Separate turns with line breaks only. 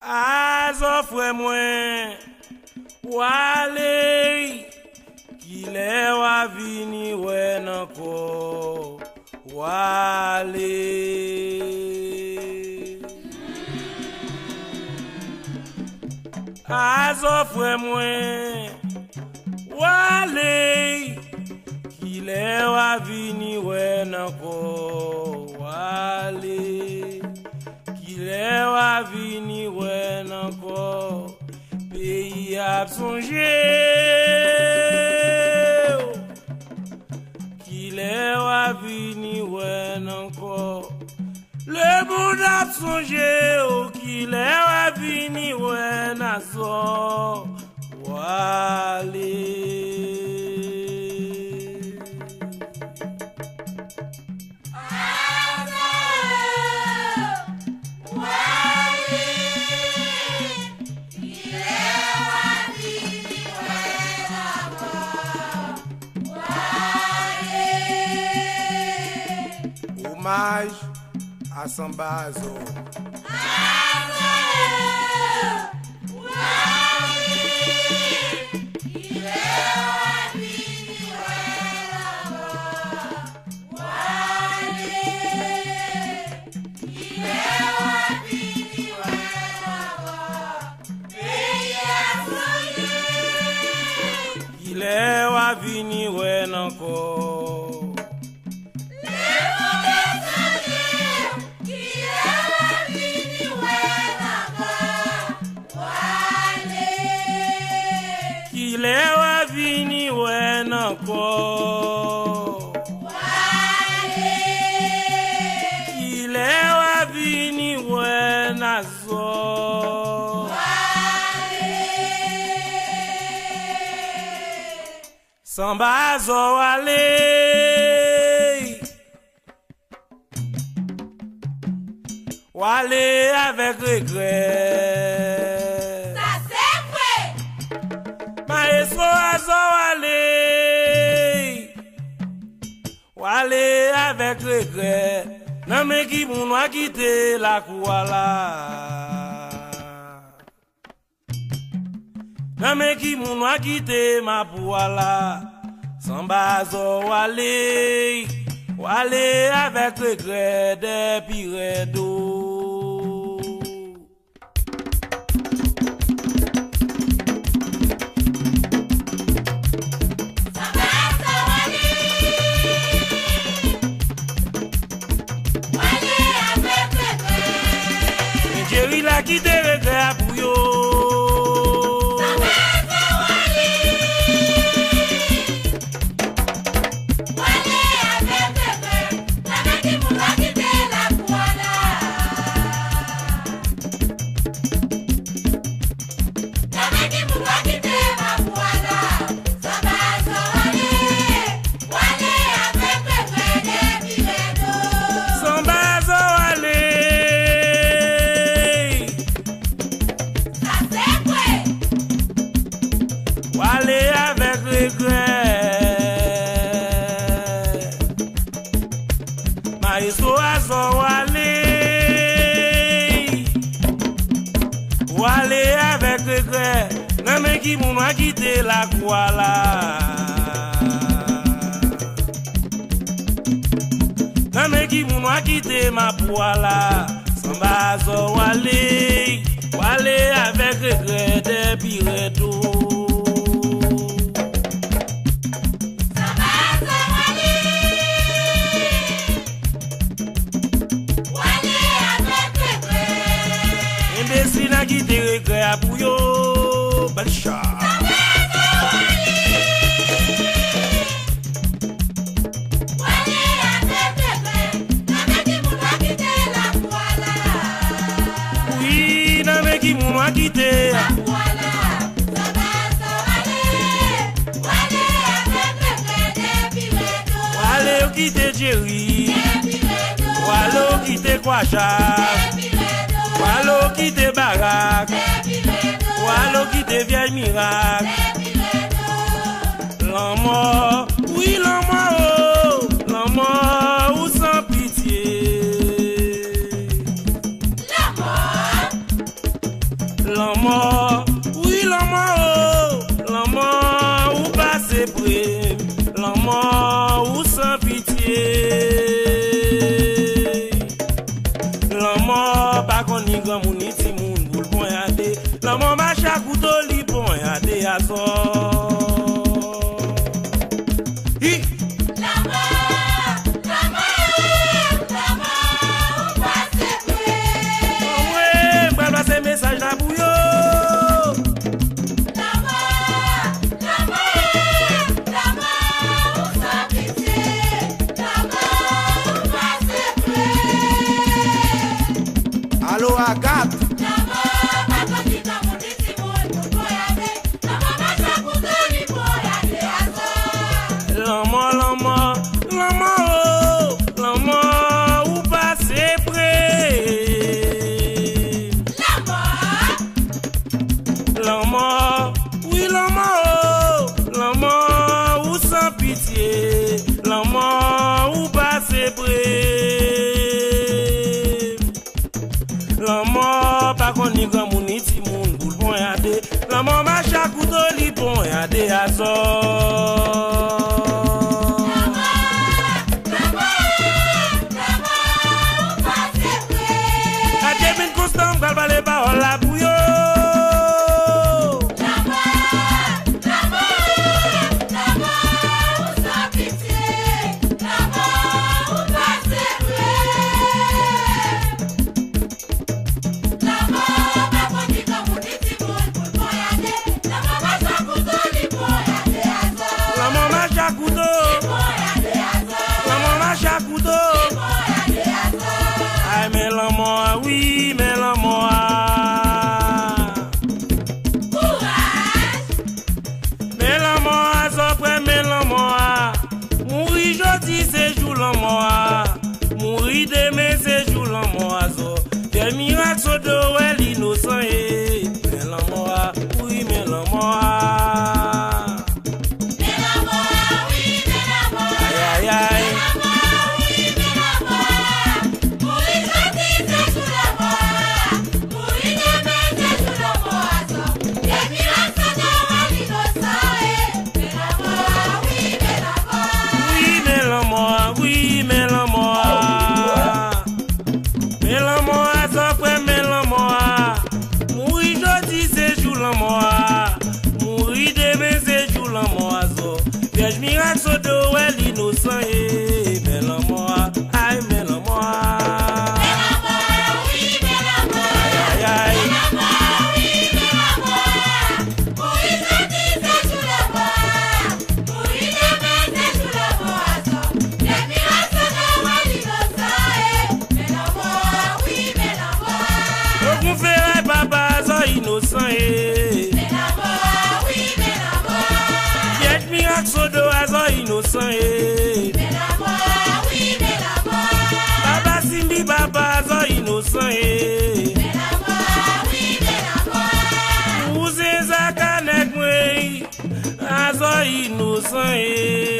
Azo fwe mwen wale kile wa vini wenako wale Azo fwe mwen wale kile wa vini wenako wale kile wa vini wenako pays a songé kile wa vini wenako le monde a songé kile wa vini wenaso wale
Hommage à Sambazo.
Il est wa vini wenako Kilewa vini wenako wale Kilewa vini wenazo wale Sambazo wale Wale avec regret Maestro azo wale avec regret nan me ki moun wa kite la kouala nan me ki moun wa kite ma pouala Sambazo wale avec regret des pires d'eau La qui te regrette pour yo.
Wale avec regret, la qui moun la quitte la voilà. La qui moun la quitte la voilà. Sambazo wale avec regret des bibedo.
Sambazo Wale avec regret Maestro azo wale avec regret nan me ki moun wa kite la kouala nan me ki moun wa kite ma pouala Sambazo wale avec regret des pires d'eau Sina qui te regrette pour yo Balcha Oui, nan me ki moun wa kite la
voilà.
Wale kite Jerry Wale kite Kwacha Walo qui te barak, walo qui te vieille miracle. L'amour, oui l'amour, ou sans pitié.
L'amour,
L'amour, oui l'amour, l'amour ou pas c'est près, l'amour ou sans pitié. L'amour pas qu'on y grand moun iti moun boule bon yade, l'amour ma chaque couteau li bon yade à sort. Message la bouillon.
Allô Agathe.
L'amour, oui l'amour, l'amour ou sans pitié, l'amour ou pas c'est près. L'amour pas qu'on y grand moun iti moun boule bon yade, l'amour ma chaque couteau li bon yade à sort. Constant, galba les paroles la bouillon. Oui, mais l'amour. Mais l'amour, ça fait, mais l'amour. Mourir jeudi, c'est jour l'amour. Mourir demain, c'est jour l'amour. Quel miracle, ça doit être l'innocent. Mais l'amour, oui, mais l'amour.
Mais l'amour, oui, mais l'amour.
Aïe, aïe, aïe. Mourir demain c'est jour l'amour. Piège miracle so do est l'innocent. Mais l'amour, aïe mais l'amour.
Mais l'amour, oui mais l'amour.
Aïe aïe.
Mais l'amour, oui mais l'amour. Mourir jeudi c'est jour l'amour. Mourir demain c'est jour l'amour. Piège miracle so do est l'innocent. Mais l'amour, oui mais l'amour.
Donc on fait papa so innocent. Sodo azo innocent.
Mais l'amour, oui, mais l'amour.
Baba Simbi, baba azo innocent.
Mais l'amour, oui, mais l'amour.
Vous êtes à Kanek, azo innocent.